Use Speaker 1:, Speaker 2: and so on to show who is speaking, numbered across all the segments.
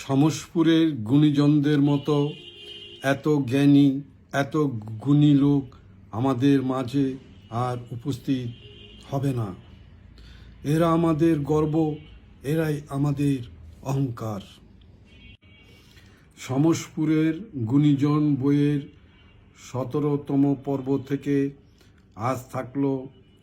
Speaker 1: সমসপুরের গুণীজনদের মতো এত জ্ঞানী, এত গুণী লোক আমাদের মাঝে আর উপস্থিত হবে না। এরা আমাদের গর্ব, এরাই আমাদের অহংকার। সমসপুরের গুণীজন বইয়ের 17তম পর্ব থেকে আজ থাকলো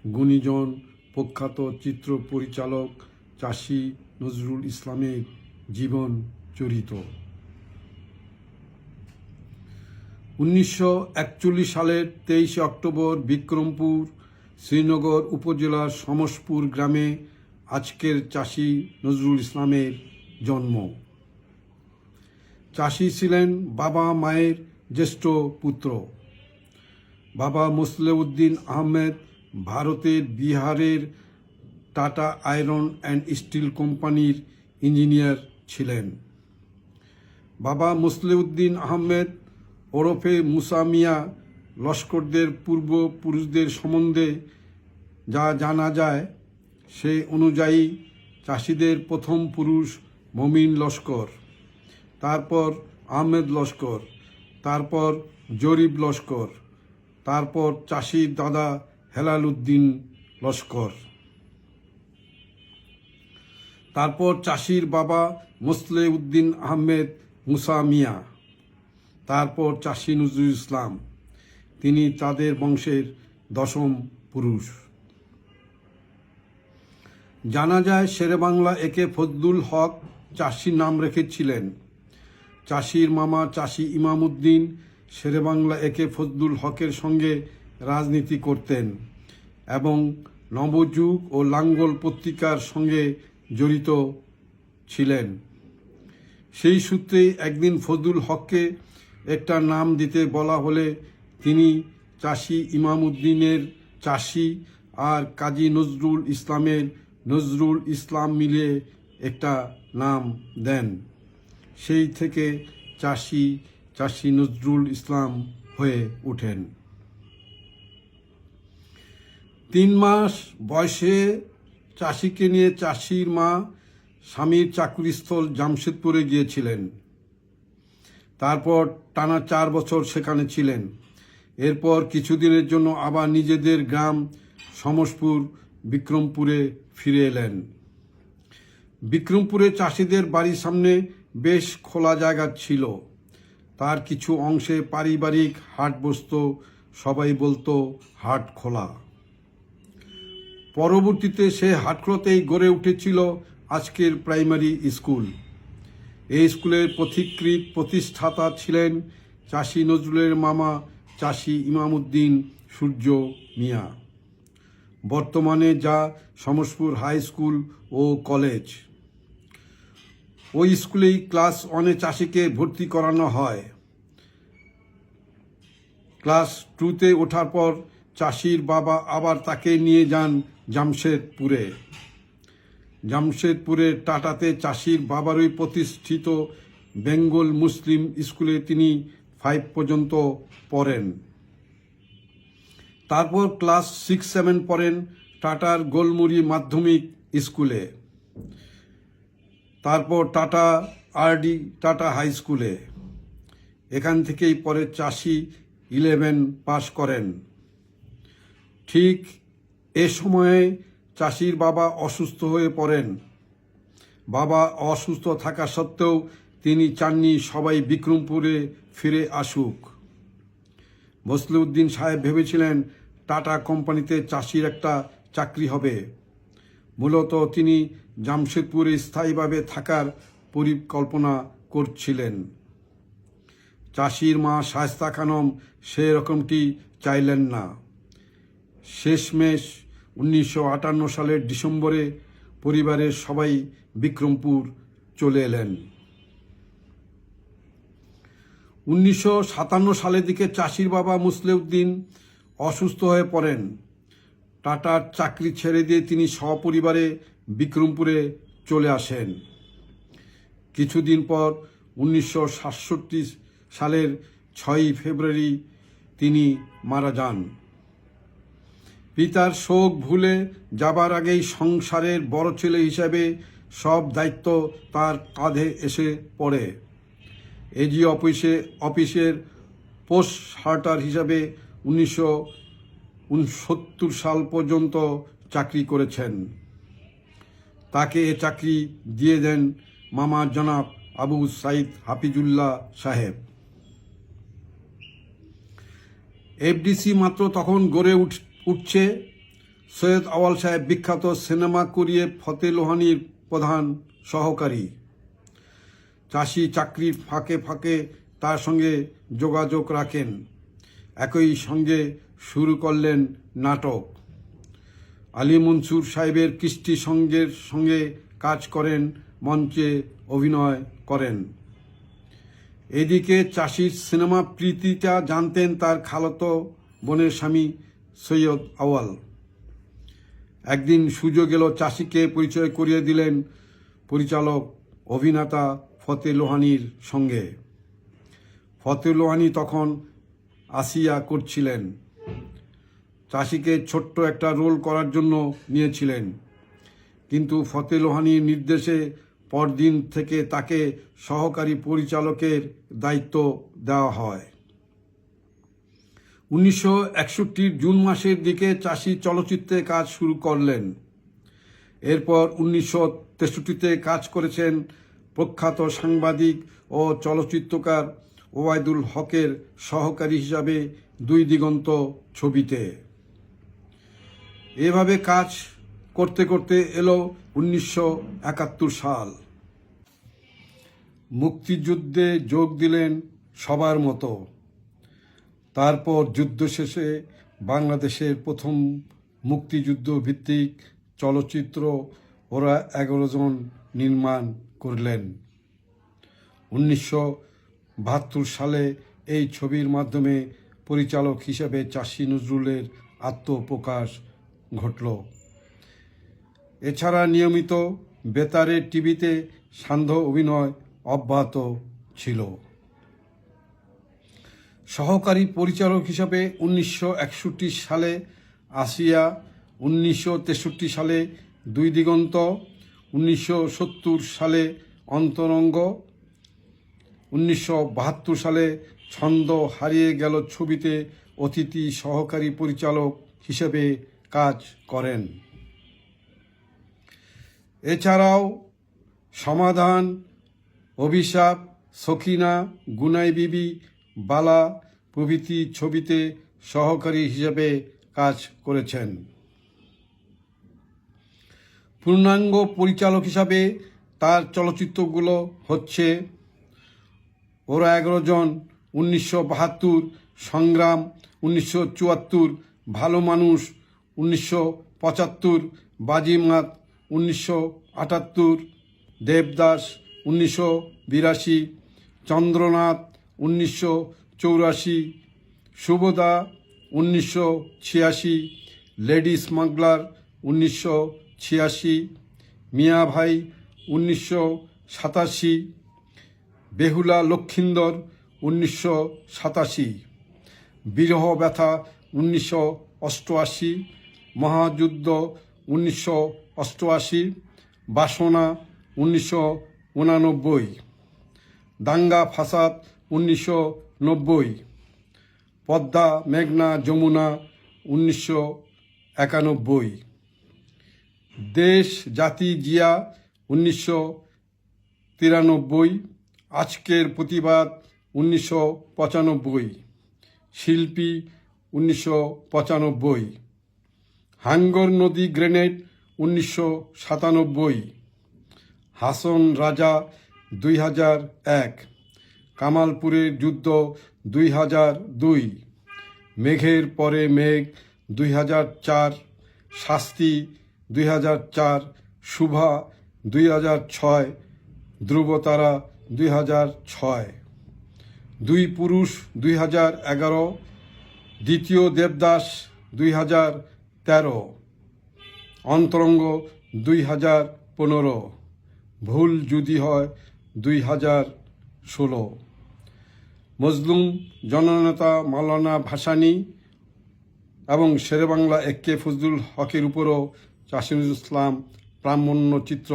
Speaker 1: গুণীজন প্রখ্যাত চিত্র পরিচালক চাষী নজরুল ইসলামের জীবন চরিত। 1941 সালের 23 অক্টোবর বিক্রমপুর শ্রীনগর উপজেলার সমসপুর গ্রামে আজকের চাষী নজরুল ইসলামের জন্ম। চাষী ছিলেন বাবা মায়ের জ্যেষ্ঠ পুত্র। বাবা মোসলেউদ্দিন আহমেদ ভারতের বিহারের টাটা আয়রন অ্যান্ড স্টিল কোম্পানির ইঞ্জিনিয়ার ছিলেন। বাবা মোসলেউদ্দিন আহমেদ ওরফে মুসা মিয়া লস্করদের পূর্বপুরুষদের সম্বন্ধে যা জানা যায় সে অনুযায়ী চাষিদের প্রথম পুরুষ মমিন লস্কর, তারপর আহমেদ লস্কর, তারপর জরিব লস্কর, তারপর চাষির দাদা হেলাল উদ্দিন লস্কর, তারপর চাষির বাবা মোসলেউদ্দিন আহমেদ মুসা মিয়া, তারপর চাষী নজরুল ইসলাম। তিনি তাদের বংশের 10ম পুরুষ। জানা যায় শেরেবাংলা একে ফজলুল হক চাষির নাম রেখেছিলেন। চাষির মামা চাষী ইমামউদ্দিন শেরেবাংলা একে ফজলুল হকের সঙ্গে রাজনীতি করতেন এবং নবযুগ ও লাঙ্গল পত্রিকার সঙ্গে জড়িত ছিলেন। সেই সূত্রে একদিন ফজলুল হককে একটা নাম দিতে বলা হলে তিনি চাষী ইমামউদ্দিনের চাষী আর কাজী নজরুল ইসলামের নজরুল ইসলাম মিলে একটা নাম দেন। সেই থেকে চাষী নজরুল ইসলাম হয়ে ওঠেন। 3 মাস বয়সে চাষিকে নিয়ে চাষির মা স্বামীর চাকুরিস্থল জামশেদপুরে গিয়েছিলেন। তারপর টানা 4 বছর সেখানে ছিলেন। এরপর কিছুদিনের জন্য আবার নিজেদের গ্রাম সমসপুর বিক্রমপুরে ফিরে এলেন। বিক্রমপুরে চাষিদের বাড়ির সামনে বেশ খোলা জায়গা ছিল। তার কিছু অংশে পারিবারিক হাট বসত, সবাই বলতো হাট খোলা। পরবর্তীতে সে হাটখোলাতেই গড়ে উঠেছিল আজকের প্রাইমারি স্কুল। এই স্কুলের পথিকৃৎ প্রতিষ্ঠাতা ছিলেন চাষী নজরুলের মামা চাষী ইমামউদ্দিন সূর্য মিয়া। বর্তমানে যা সমসপুর হাই স্কুল ও কলেজ। ওই স্কুলেই ক্লাস 1-এ চাষিকে ভর্তি করানো হয়। ক্লাস 2-তে ওঠার পর চাষির বাবা আবার তাকে নিয়ে যান জামশেদপুরে। জামশেদপুরের টাটাতে চাষির বাবারই প্রতিষ্ঠিত বেঙ্গল মুসলিম স্কুলে তিনি 5 পর্যন্ত পড়েন। তারপর ক্লাস 6-7 পড়েন টাটার গোলমুড়ি মাধ্যমিক স্কুলে, তারপর টাটা আরডি টাটা হাই স্কুলে। এখান থেকেই পরে চাষি 11 পাশ করেন। ঠিক এ সময়ে চাষির বাবা অসুস্থ হয়ে পড়েন। বাবা অসুস্থ থাকা সত্ত্বেও তিনি চাননি সবাই বিক্রমপুরে ফিরে আসুক। মোসলেউদ্দিন সাহেব ভেবেছিলেন টাটা কোম্পানিতে চাষির একটা চাকরি হবে। মূলত তিনি জামশেদপুরে স্থায়ীভাবে থাকার পরিকল্পনা করছিলেন। চাষির মা শায়েস্তা খানম সে রকমটি চাইলেন না। শেষমেশ 1958 সালের ডিসেম্বরে পরিবারের সবাই বিক্রমপুর চলে এলেন। 1957 সালের দিকে চাষির বাবা মোসলেউদ্দিন অসুস্থ হয়ে পড়েন। টাটার চাকরি ছেড়ে দিয়ে তিনি সপরিবারে বিক্রমপুরে চলে আসেন। কিছুদিন পর 1967 সালের 6 ফেব্রুয়ারি তিনি মারা যান। পিতার শোক ভুলে যাবার আগেই সংসারের বড় ছেলে হিসাবে সব দায়িত্ব তার কাঁধে এসে পড়ে। এজি অফিসের পোস্ট হার্টার হিসাবে 1969 সাল পর্যন্ত চাকরি করেছেন। তাকে এ চাকরি দিয়ে দেন মামা জনাব আবু সাইদ হাফিজুল্লাহ সাহেব। এফডিসি মাত্র তখন গড়ে উঠছে। সৈয়দ আওয়াল সাহেব বিখ্যাত সিনেমা কুরিয়ে ফতে লোহানীর প্রধান সহকারী। চাষি চাকরির ফাঁকে ফাঁকে তার সঙ্গে যোগাযোগ রাখেন। একই সঙ্গে শুরু করলেন নাটক। আলী মনসুর সাহেবের কৃষ্টি সঙ্গের সঙ্গে কাজ করেন, মঞ্চে অভিনয় করেন। এদিকে চাষির সিনেমা প্রীতিটা জানতেন তার খালাতো বোনের স্বামী সৈয়দ আওয়াল। একদিন সুযোগ এলো, চাষিকে পরিচয় করিয়ে দিলেন পরিচালক অভিনেতা ফতে লোহানীর সঙ্গে। ফতে লোহানী তখন আসিয়া করছিলেন। চাষিকে ছোট্ট একটা রোল করার জন্য নিয়েছিলেন, কিন্তু ফতে লোহানীর নির্দেশে পরদিন থেকে তাকে সহকারী পরিচালকের দায়িত্ব দেওয়া হয়। 1961 জুন মাসের দিকে চাষি চলচ্চিত্রে কাজ শুরু করলেন। এরপর 1963-তে কাজ করেছেন প্রখ্যাত সাংবাদিক ও চলচ্চিত্রকার ওবায়দুল হকের সহকারী হিসাবে দুই দিগন্ত ছবিতে। এভাবে কাজ করতে করতে এলো 1971 সাল। মুক্তিযুদ্ধে যোগ দিলেন সবার মতো। তারপর যুদ্ধ শেষে বাংলাদেশের প্রথম মুক্তিযুদ্ধ ভিত্তিক চলচ্চিত্র ওরা 11 জন নির্মাণ করলেন। 1972 সালে এই ছবির মাধ্যমে পরিচালক হিসেবে চাষী নজরুলের আত্মপ্রকাশ ঘটল। এছাড়া নিয়মিত বেতারের টিভিতে সান্ধ্য অভিনয় অব্যাহত ছিল। সহকারী পরিচালক হিসাবে 1961 সালে আসিয়া, 1963 সালে দুই দিগন্ত, 1970 সালে অন্তরঙ্গ, 1972 সালে ছন্দ হারিয়ে গেল ছবিতে অতিথি সহকারী পরিচালক হিসেবে কাজ করেন। এছাড়াও সমাধান, অভিশাপ, সখিনা, গুনাই বিবি, বালা প্রভৃতি ছবিতে সহকারী হিসেবে কাজ করেছেন। পূর্ণাঙ্গ পরিচালক হিসাবে তার চলচ্চিত্রগুলো হচ্ছে ওরা 11 জন, 1972, সংগ্রাম, 1974, ভালো মানুষ, 1975, বাজিমাত, 1978, দেবদাস, 1982, চন্দ্রনাথ, 1984, শুভদা, 1986, লেডি স্মাগলার, 1986, মিয়া ভাই, 1987, বেহুলা লক্ষিন্দর, 1987, বিরহ ব্যথা, 1988, মহাযুদ্ধ, 1988, বাসনা, 1989, দাঙ্গা ফাসাদ, 1990, পদ্মা মেঘনা যমুনা, 1991, দেশ জাতি জিয়া, 1993, আজকের প্রতিবাদ, 1995, শিল্পী, 1995, হাঙ্গর নদী গ্রেনেড, 1997, হাসন রাজা, 2001, কামালপুরের যুদ্ধ, 2002, মেঘের পরে মেঘ, 2004, শাস্তি, 2004, শুভা, 2006, ধ্রুবতারা, 2006, দুই পুরুষ, 2011, দ্বিতীয় দেবদাস, 2013, অন্তরঙ্গ, 2015, ভুল যদি হয়, 2016, মজলুম, জননেতা মাওলানা ভাসানী এবং শেরেবাংলা একে ফজলুল হকের উপরও চাষী নজরুল ইসলাম প্রামাণ্যচিত্র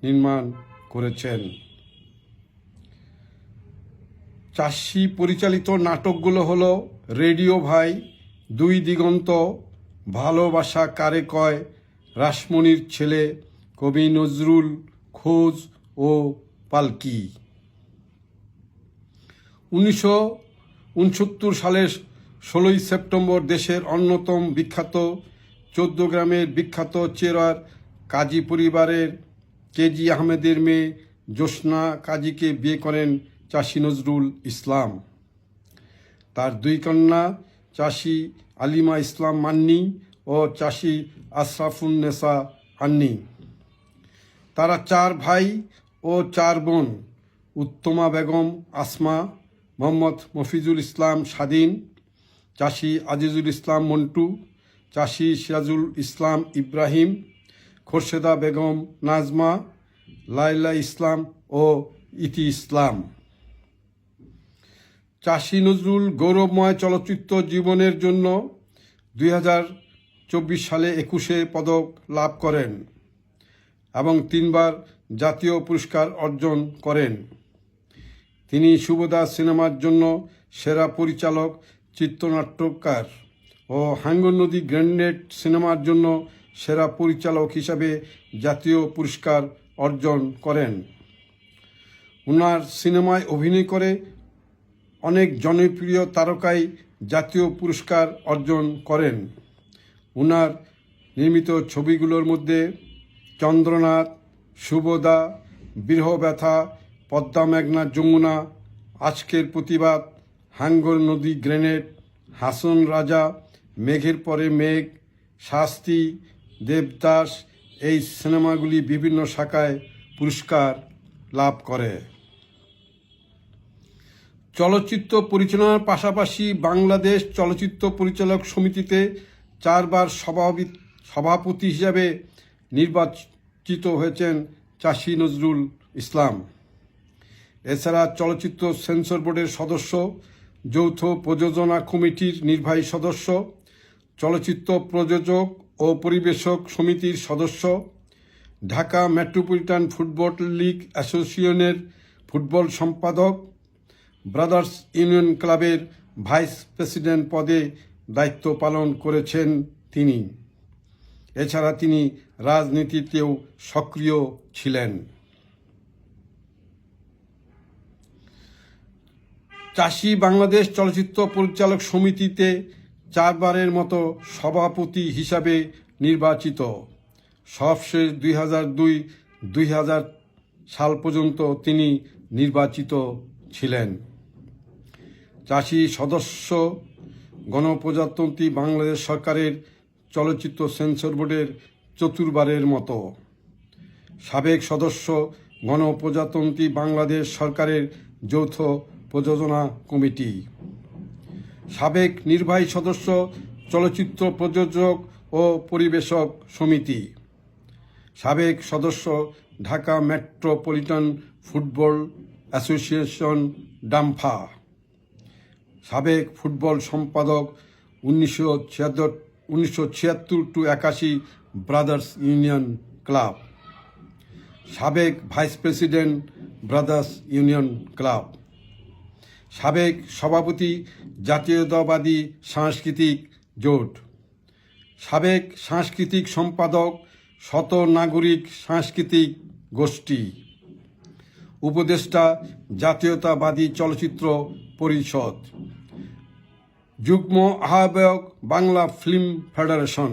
Speaker 1: নির্মাণ করেছেন। চাষী পরিচালিত নাটকগুলো হলো রেডিও ভাই, দুই দিগন্ত, ভালোবাসা কারে কয়, রাসমণির ছেলে, কবি নজরুল, খোঁজ ও পালকি। 1969 সালের 16ই সেপ্টেম্বর দেশের অন্যতম বিখ্যাত 14 গ্রামের বিখ্যাত চেরার কাজী পরিবারের কেজি আহমেদের মেয়ে জ্যোৎস্না কাজীকে বিয়ে করেন চাষী নজরুল ইসলাম। তার দুই কন্যা চাষী আলিমা ইসলাম মান্নি ও চাষী আশরাফুন্নেসা আন্নি। তারা 4 ভাই ও 4 বোন: উত্তমা বেগম আসমা, মোহাম্মদ মফিজুল ইসলাম স্বাধীন, চাষী আজিজুল ইসলাম মন্টু, চাষী সিরাজুল ইসলাম ইব্রাহিম, খোরশেদা বেগম নাজমা, লাইলা ইসলাম ও ইতি ইসলাম। চাষী নজরুল গৌরবময় চলচ্চিত্র জীবনের জন্য 2024 সালে 21শে পদক লাভ করেন এবং 3 বার জাতীয় পুরস্কার অর্জন করেন। তিনি সুবোধা সিনেমার জন্য সেরা পরিচালক, চিত্রনাট্যকার ও হাঙ্গর নদী গ্রেনেড সিনেমার জন্য সেরা পরিচালক হিসাবে জাতীয় পুরস্কার অর্জন করেন। ওনার সিনেমায় অভিনয় করে অনেক জনপ্রিয় তারকাই জাতীয় পুরস্কার অর্জন করেন। ওনার নির্মিত ছবিগুলোর মধ্যে চন্দ্রনাথ, সুবোধা, বিরহ ব্যথা, পদ্মা মেঘনা যমুনা, আজকের প্রতিবাদ, হাঙ্গর নদী গ্রেনেড, হাসন রাজা, মেঘের পরে মেঘ, শাস্তি, দেবদাস এই সিনেমাগুলি বিভিন্ন শাখায় পুরস্কার লাভ করে। চলচ্চিত্র পরিচালনার পাশাপাশি বাংলাদেশ চলচ্চিত্র পরিচালক সমিতিতে 4 বার সভাপতি হিসাবে নির্বাচিত হয়েছেন চাষী নজরুল ইসলাম। এছাড়া চলচ্চিত্র সেন্সর বোর্ডের সদস্য, যৌথ প্রযোজনা কমিটির নির্বাহী সদস্য, চলচ্চিত্র প্রযোজক ও পরিবেশক সমিতির সদস্য, ঢাকা মেট্রোপলিটন ফুটবল লীগ অ্যাসোসিয়েশনের ফুটবল সম্পাদক, ব্রাদার্স ইউনিয়ন ক্লাবের ভাইস প্রেসিডেন্ট পদে দায়িত্ব পালন করেছেন তিনি। এছাড়া তিনি রাজনীতিতেও সক্রিয় ছিলেন। চাষী বাংলাদেশ চলচ্চিত্র পরিচালক সমিতিতে 4 বারের মতো সভাপতি হিসাবে নির্বাচিত। সবশেষ 2002-2000 সাল পর্যন্ত তিনি নির্বাচিত ছিলেন। চাষী সদস্য গণপ্রজাতন্ত্রী বাংলাদেশ সরকারের চলচ্চিত্র সেন্সর বোর্ডের 4বারের মতো। সাবেক সদস্য গণপ্রজাতন্ত্রী বাংলাদেশ সরকারের যৌথ প্রযোজনা কমিটি। সাবেক নির্বাহী সদস্য চলচ্চিত্র প্রযোজক ও পরিবেশক সমিতি। সাবেক সদস্য ঢাকা মেট্রোপলিটন ফুটবল অ্যাসোসিয়েশন ডাম্ফা। সাবেক ফুটবল সম্পাদক 1976-81 ব্রাদার্স ইউনিয়ন ক্লাব। সাবেক vice president brothers union club. সাবেক সভাপতি জাতীয়তাবাদী সাংস্কৃতিক জোট। সাবেক সাংস্কৃতিক সম্পাদক শত নাগরিক সাংস্কৃতিক গোষ্ঠী। উপদেষ্টা জাতীয়তাবাদী চলচ্চিত্র পরিষদ। যুগ্ম আহ্বায়ক বাংলা ফিল্ম ফেডারেশন।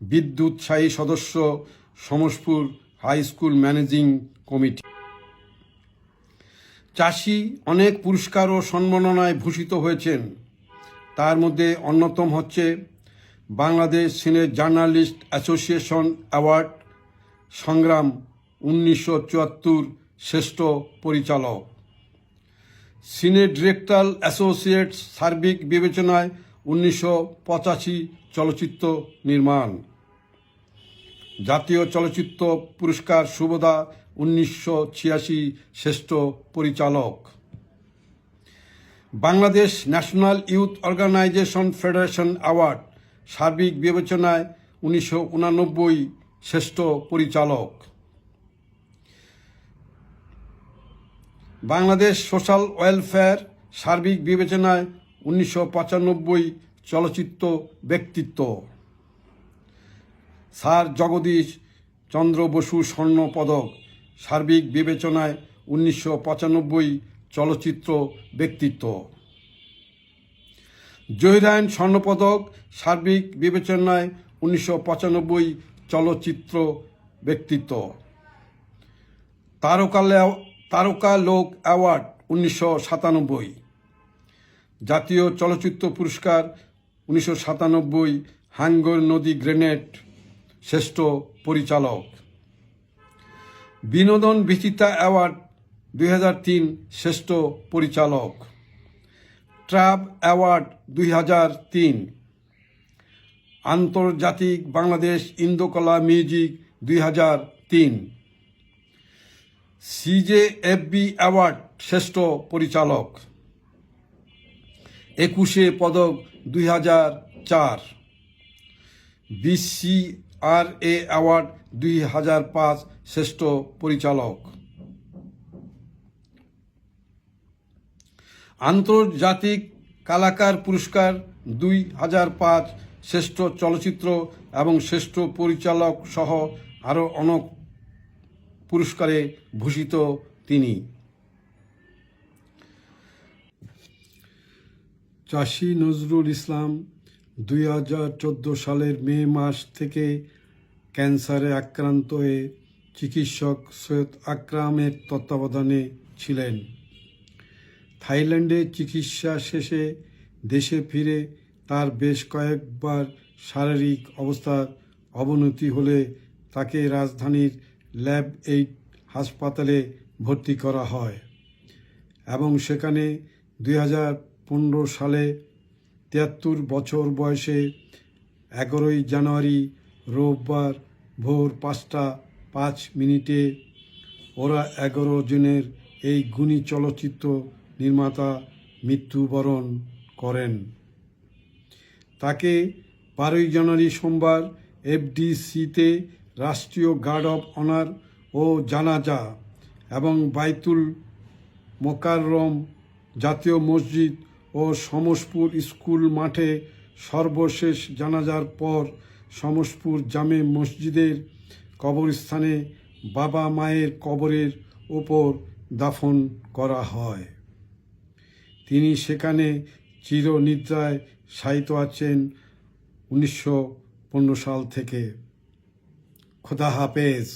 Speaker 1: বিদ্যুৎসাহী সদস্য Samaspur high school managing committee. চাষী অনেক পুরস্কার ও সম্মাননায় ভূষিত হয়েছেন। তার মধ্যে অন্যতম হচ্ছে বাংলাদেশ সিনে জার্নালিস্ট অ্যাসোসিয়েশন অ্যাওয়ার্ড, সংগ্রাম 1974 শ্রেষ্ঠ পরিচালক, সিনে ডিরেক্টর অ্যাসোসিয়েটস সার্বিক বিবেচনায় 1985 চলচ্চিত্র নির্মাণ, জাতীয় চলচ্চিত্র পুরস্কার সুবোধা 1986 শ্রেষ্ঠ পরিচালক, Bangladesh national youth organisation federation award সার্বিক বিবেচনায় 1989 শ্রেষ্ঠ পরিচালক, বাংলাদেশ সোশ্যাল ওয়েলফেয়ার সার্বিক বিবেচনায় 1995 চলচ্চিত্র ব্যক্তিত্ব। স্যার জগদীশ চন্দ্র বসু স্বর্ণ পদক সার্বিক বিবেচনায় 1995 চলচ্চিত্র ব্যক্তিত্ব। জহিরায়ন স্বর্ণপদক সার্বিক বিবেচনায় 1995 চলচ্চিত্র ব্যক্তিত্ব। তারকা লোক অ্যাওয়ার্ড 1997। জাতীয় চলচ্চিত্র পুরস্কার 1997 হাঙ্গর নদী গ্রেনেড শ্রেষ্ঠ পরিচালক। বিনোদন বিচিত্রা অ্যাওয়ার্ড 2003 শ্রেষ্ঠ পরিচালক। ট্রাব অ্যাওয়ার্ড 2003। আন্তর্জাতিক বাংলাদেশ ইন্দোকলা মিউজিক 2003। CJFB অ্যাওয়ার্ড শ্রেষ্ঠ পরিচালক। 21 পদক 2004। BCRA অ্যাওয়ার্ড 2005 শ্রেষ্ঠ পরিচালক। আন্তর্জাতিক কালাকার পুরস্কার 2005 শ্রেষ্ঠ চলচ্চিত্র এবং শ্রেষ্ঠ পরিচালক সহ আরও অনেক পুরস্কারে ভূষিত তিনি। চাষী নজরুল ইসলাম 2014 সালের মে মাস থেকে ক্যান্সারে আক্রান্ত হয়ে চিকিৎসক সৈয়দ আকরামের তত্ত্বাবধানে ছিলেন। থাইল্যান্ডে চিকিৎসা শেষে দেশে ফিরে তার বেশ কয়েকবার শারীরিক অবস্থার অবনতি হলে তাকে রাজধানীর ল্যাব 8 হাসপাতালে ভর্তি করা হয় এবং সেখানে 2015 সালে 73 বছর বয়সে 11 জানুয়ারি রোববার ভোর 5:05 ওরা 11 জনের এই গুণী চলচ্চিত্র নির্মাতা মৃত্যুবরণ করেন। তাকে 12 জানুয়ারি সোমবার FDCতে রাষ্ট্রীয় গার্ড অব অনার ও জানাজা এবং বাইতুল মোকাররম জাতীয় মসজিদ ও সমসপুর স্কুল মাঠে সর্বশেষ জানাজার পর সমসপুর জামে মসজিদের কবরস্থানে বাবা মায়ের কবরের ওপর দাফন করা হয়। তিনি সেখানে চিরনিদ্রায় শায়িত আছেন 1915 সাল থেকে। খোদা হাফেজ।